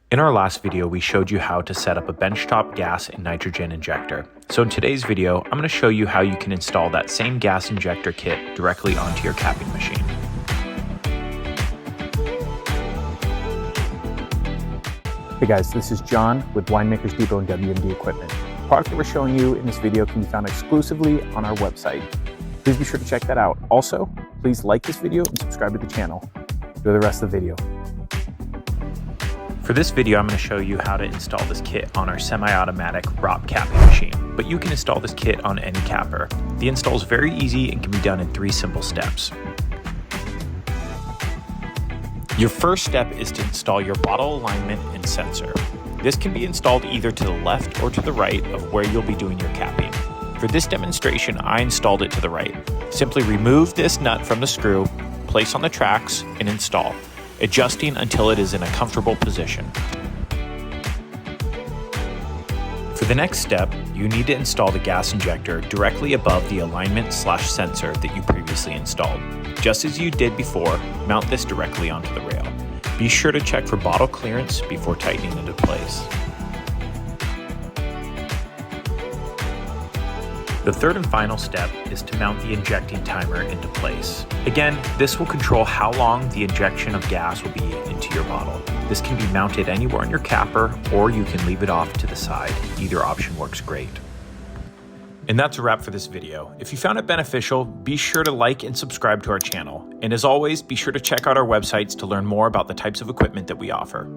In our last video, we showed you how to set up a benchtop gas and nitrogen injector. So in today's video, I'm going to show you how you can install that same gas injector kit directly onto your capping machine. Hey guys, this is John with Winemakers Depot and WMD Equipment. The product that we're showing you in this video can be found exclusively on our website. Please be sure to check that out. Also, please like this video and subscribe to the channel. Enjoy the rest of the video. For this video, I'm going to show you how to install this kit on our semi-automatic ROP capping machine, but you can install this kit on any capper. The install is very easy and can be done in 3 simple steps. Your first step is to install your bottle alignment and sensor. This can be installed either to the left or to the right of where you'll be doing your capping. For this demonstration, I installed it to the right. Simply remove this nut from the screw, place on the tracks, and install, adjusting until it is in a comfortable position. For the next step, you need to install the gas injector directly above the alignment/sensor that you previously installed. Just as you did before, mount this directly onto the rail. Be sure to check for bottle clearance before tightening into place. The third and final step is to mount the injecting timer into place. Again, this will control how long the injection of gas will be into your bottle. This can be mounted anywhere on your capper, or you can leave it off to the side. Either option works great. And that's a wrap for this video. If you found it beneficial, be sure to like and subscribe to our channel. And as always, be sure to check out our websites to learn more about the types of equipment that we offer.